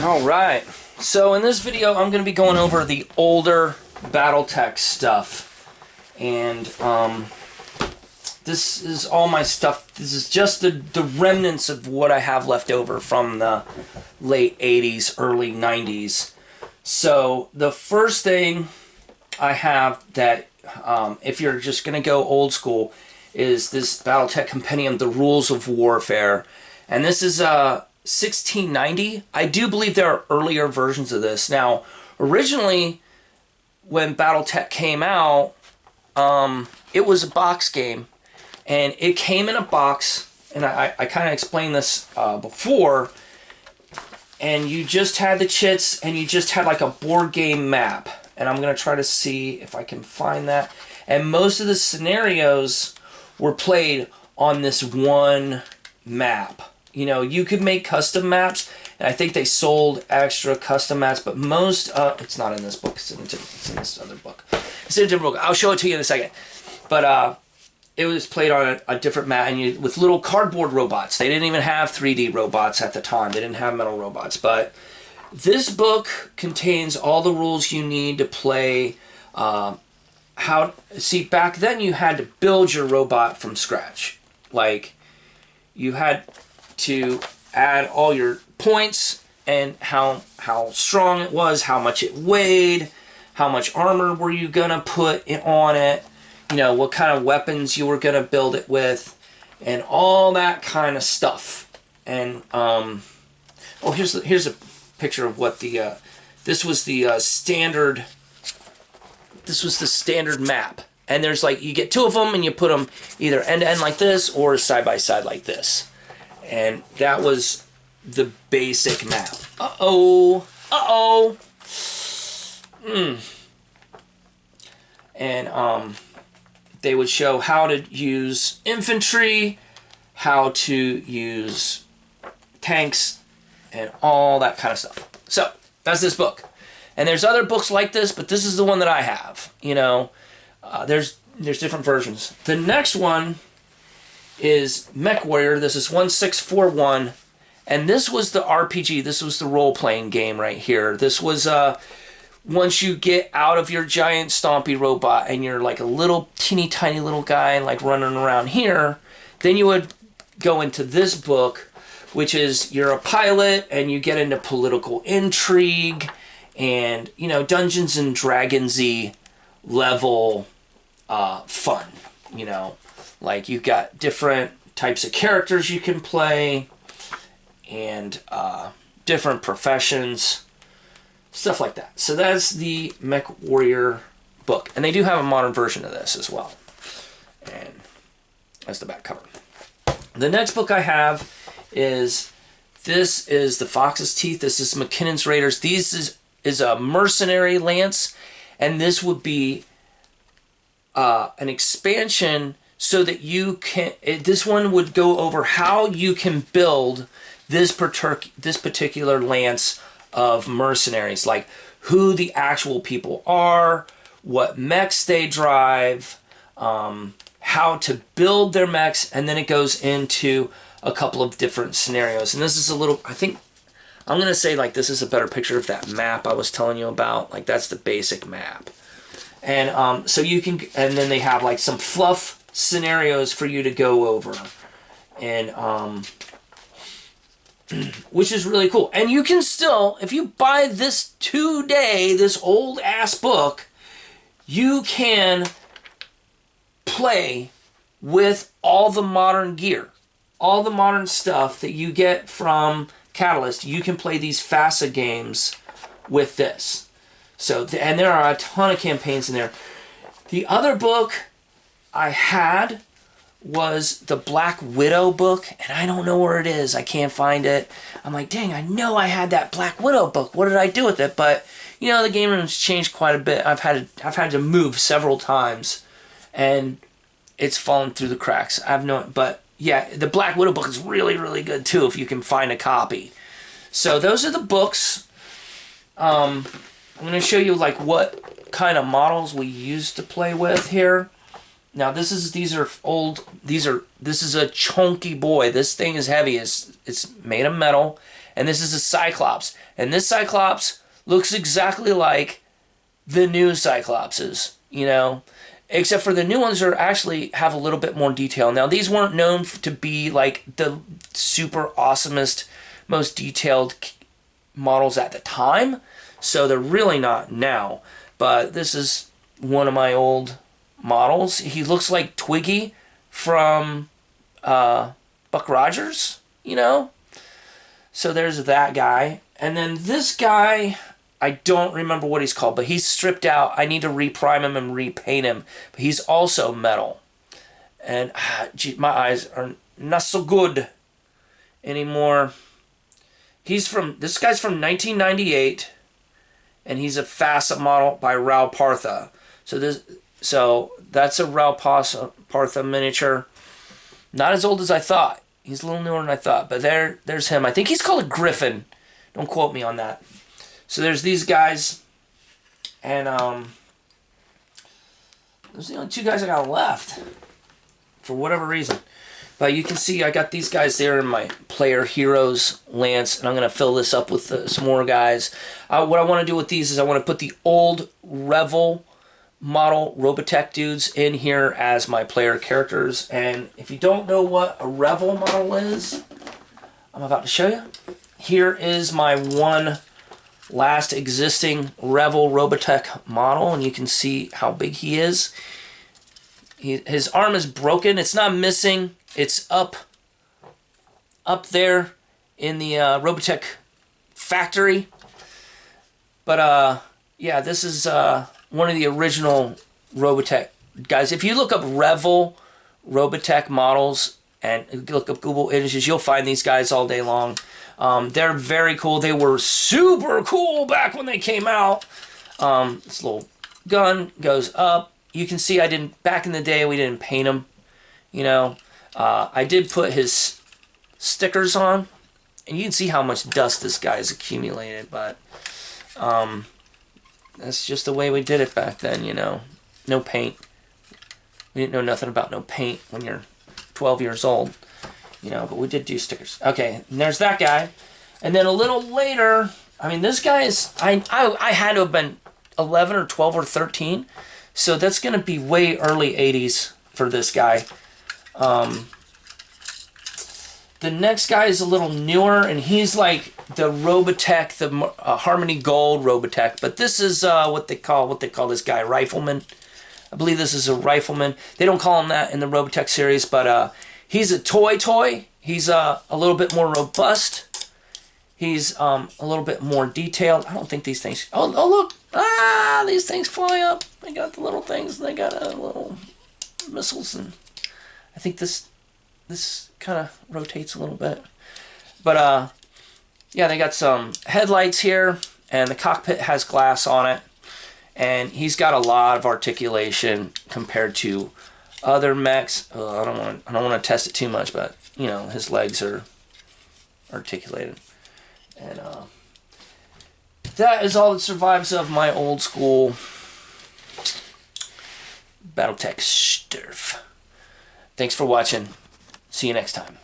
Alright, so in this video I'm going to be going over the older Battletech stuff. And this is all my stuff. This is just the remnants of what I have left over from the late 80s, early 90s. So the first thing I have that, if you're just going to go old school, is this Battletech Compendium, The Rules of Warfare. And this is 1690. I do believe there are earlier versions of this. Now, originally, when Battletech came out, it was a box game. And it came in a box, and I kind of explained this before, and you just had the chits, and you just had like a board game map. And I'm going to try to see if I can find that. And most of the scenarios were played on this one map. You know, you could make custom maps, and I think they sold extra custom maps, but most, it's not in this book, it's in this other book. It's in a different book. I'll show it to you in a second. But it was played on a different map, and with little cardboard robots. They didn't even have 3D robots at the time. They didn't have metal robots. But this book contains all the rules you need to play. See, back then you had to build your robot from scratch. Like, you had to add all your points and how strong it was, how much it weighed, how much armor were you gonna put on it, you know, what kind of weapons you were gonna build it with, and all that kind of stuff. And oh, here's a picture of what the this was the standard. This was the standard map. And there's like, you get two of them and you put them either end to end like this or side by side like this. And that was the basic map. And they would show how to use infantry, how to use tanks, and all that kind of stuff. So that's this book. And there's other books like this, but this is the one that I have. You know, there's different versions. The next one is Mech Warrior. This is 1641, and this was the RPG. This was the role-playing game right here. This was once you get out of your giant stompy robot and you're like a little teeny tiny little guy like running around here, then you would go into this book, which is you're a pilot and you get into political intrigue and, you know, Dungeons and Dragons-y level fun, you know. Like, you've got different types of characters you can play, and different professions, stuff like that. So that's the Mech Warrior book. And they do have a modern version of this as well. And that's the back cover. The next book I have is, this is the Fox's Teeth. This is McKinnon's Raiders. These is a mercenary lance, and this would be an expansion so that you can, this one would go over how you can build this particular lance of mercenaries, like who the actual people are, what mechs they drive, how to build their mechs, and then it goes into a couple of different scenarios. And this is a little, I think, I'm going to say like this is a better picture of that map I was telling you about. Like, that's the basic map. And so you can, and then they have like some fluff scenarios for you to go over, and which is really cool. And you can still, if you buy this today, this old ass book, you can play with all the modern gear, all the modern stuff that you get from Catalyst. You can play these FASA games with this. So, and there are a ton of campaigns in there. The other book I had was the Black Widow book, and I don't know where it is. I can't find it. I'm like, dang, I know I had that Black Widow book. What did I do with it? But, you know, the game room's changed quite a bit. I've had to move several times, and it's fallen through the cracks. But yeah, the Black Widow book is really, really good too if you can find a copy. So those are the books. I'm going to show you like what kind of models we used to play with here. Now this is a chunky boy. This thing is heavy. It's made of metal, And this is a Cyclops. And this Cyclops looks exactly like the new Cyclopses, you know, except for the new ones are actually have a little bit more detail. Now, these weren't known to be like the super awesomest, most detailed models at the time, so they're really not now. But this is one of my old models. He looks like Twiggy from Buck Rogers, you know? So there's that guy. And then this guy, I don't remember what he's called, but he's stripped out. I need to reprime him and repaint him. But he's also metal. And gee, my eyes are not so good anymore. This guy's from 1998, and he's a facet model by Raul Partha. So that's a Raul Partha miniature. Not as old as I thought. He's a little newer than I thought, but there's him. I think he's called a Griffin. Don't quote me on that. So there's these guys, and those are the only two guys I got left for whatever reason. But you can see I got these guys there in my Player Heroes Lance, and I'm going to fill this up with some more guys. What I want to do with these is I want to put the old Revel model Robotech dudes in here as my player characters. And if you don't know what a Revel model is, I'm about to show you. Here is my one last existing Revel Robotech model, and you can see how big he is. His arm is broken. It's not missing. It's up there in the Robotech factory. But yeah, this is one of the original Robotech guys. If you look up Revel Robotech models and look up Google Images, you'll find these guys all day long. They're very cool. They were super cool back when they came out. This little gun goes up. You can see back in the day, we didn't paint them, you know. I did put his stickers on, and you can see how much dust this guy's accumulated, but that's just the way we did it back then, you know. No paint. We didn't know nothing about no paint when you're 12 years old, you know, but we did do stickers. Okay, and there's that guy. And then a little later, I mean, this guy is, I had to have been 11 or 12 or 13, so that's going to be way early 80s for this guy. The next guy is a little newer, and he's like the Robotech, the Harmony Gold Robotech. But this is what they call this guy, Rifleman. I believe this is a Rifleman. They don't call him that in the Robotech series, but he's a toy. He's a little bit more robust. He's a little bit more detailed. I don't think these things. Oh look! These things fly up. They got the little things. They got little missiles, and I think this kind of rotates a little bit. But yeah, they got some headlights here, and the cockpit has glass on it, and he's got a lot of articulation compared to other mechs. I don't want to test it too much, but you know, his legs are articulated, and that is all that survives of my old school Battletech stuff. Thanks for watching. See you next time.